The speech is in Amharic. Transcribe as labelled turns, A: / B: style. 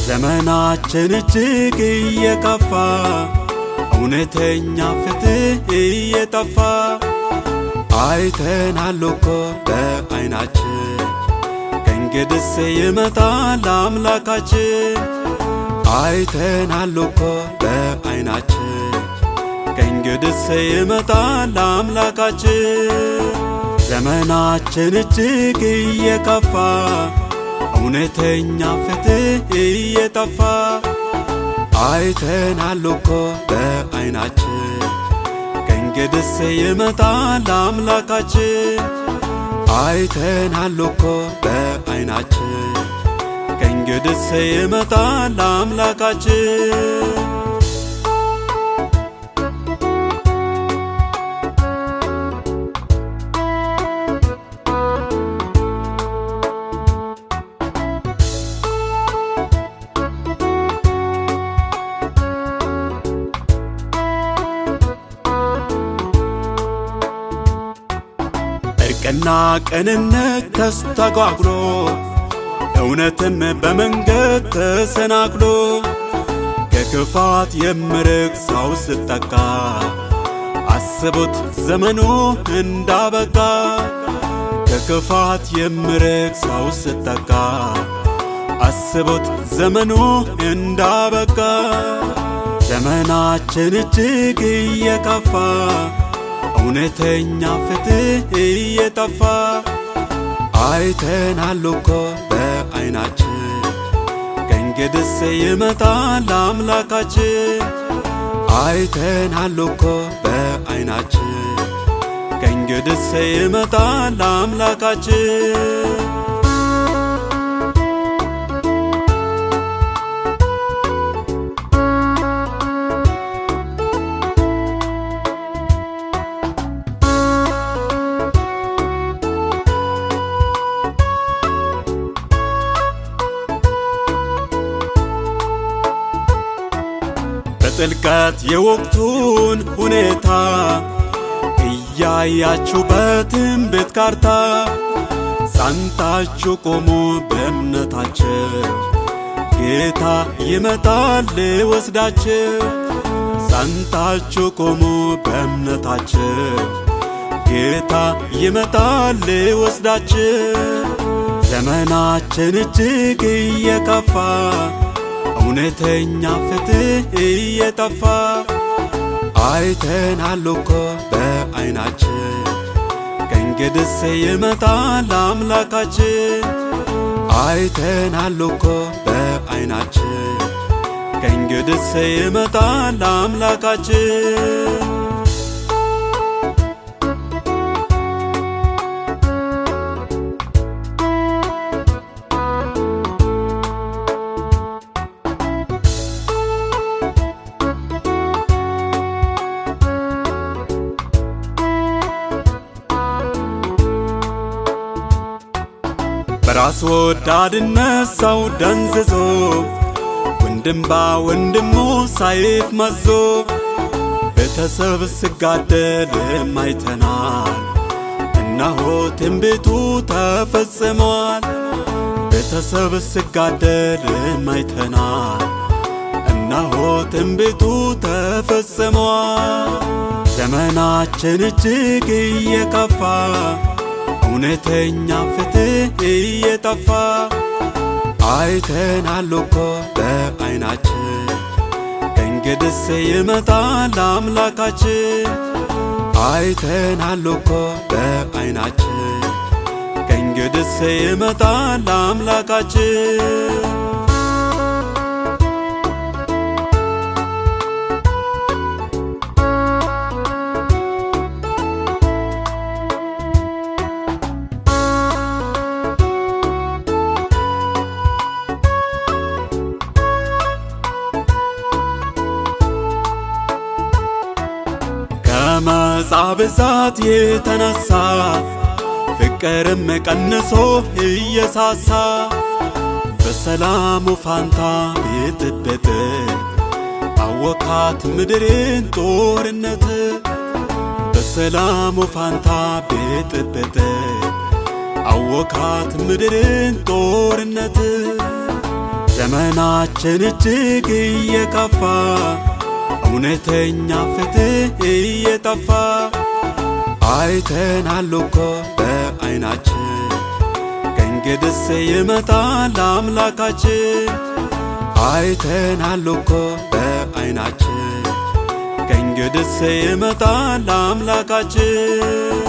A: ዘመናችን እጅግ እየከፋ እውነተኛ ፍትህ እየጠፋ አይተናል እኮ በዓይናችን ከእንግዲህስ ይመጣል አምላካችን አይተናል እኮ በዓይናችን ከእንግዲህስ ይመጣል አምላካችን ዘመናችን እጅግ እየከፋ እውነተኛ ፍትህ እየጠፋ አይተናል እኮ በዓይናችን ከእንግዲህስ ይመጣል አምላካችን አይተናል እኮ በዓይናችን ከእንግዲህስ ይመጣል አምላካችን እርቅና ቅንነት ተስተጓጉሎ እውነትም በመንገድ ተሰናክሎ ከክፋት የሚርቅ ሰው ሲጠጋ አስቡት ዘመኑ እንዳበቃ ከክፋት የሚርቅ ሰው ሲጠጋ አስቡት ዘመኑ እንዳበቃ ዘመናችን እጅግ እየከፋ እውነተኛ ፍትህ እየጠፋ አይተናል እኮ በዓይናችን ከእንግዲህስ ይመጣል አምላካችን አይተናል እኮ በዓይናችን ከእንግዲህስ ይመጣል አምላካችን በጥልቀት የወቅቱን ሁኔታ እያያችሁ በትንቢት ካርታ ጸንታችሁ ቆሙ በእምነታችሁ ጌታ ይመጣል ሊወስዳችሁ ጸንታችሁ ቆሙ በእምነታችሁ ጌታ ይመጣል ሊወስዳችሁ ዘመናችን እጅግ እየከፋ እውነተኛ ፍትህ እየጠፋ አይተናል እኮ በዓይናችን ከእንግዲህስ ይመጣል አምላካችን አይተናል እኮ በዓይናችን ከእንግዲህስ ይመጣል አምላካችን በራስ ወዳድነት ሰው ደንዝዞ ወንድም በወንድሙ ሰይፍ መዞ ቤተሰብ ሲጋደል አይተናል እነሆ ትንቢቱ ተፈጽሟል ቤተሰብ ሲጋደል አይተናል እነሆ ትንቢቱ ተፈጽሟል ዘመናችን እጅግ እየከፋ እውነተኛ ፍትህ እየጠፋ አይተናል እኮ በዓይናችን ከእንግዲህስ ይመጣል አምላካችን አይተናል እኮ በዓይናችን ከእንግዲህስ ይመጣል አምላካችን ከመጻ ብዛት የተነሳ ፍቅርም ቀንሶ እየሳሳ በሰላሙ ፋንታ ብጥብጥ አወካት ምድርን ጦርነት በሰላሙ ፋንታ ብጥብጥ አወካት ምድርን ጦርነት ዘመናችን እጅግ እየከፋ እውነተኛ ፍትህ እየጠፋ አይተናል እኮ በዓይናችን ከእንግዲስ ይመጣል አምላካችን አይተናል እኮ በዓይናችን ከእንግዲስ ይመጣል አምላካችን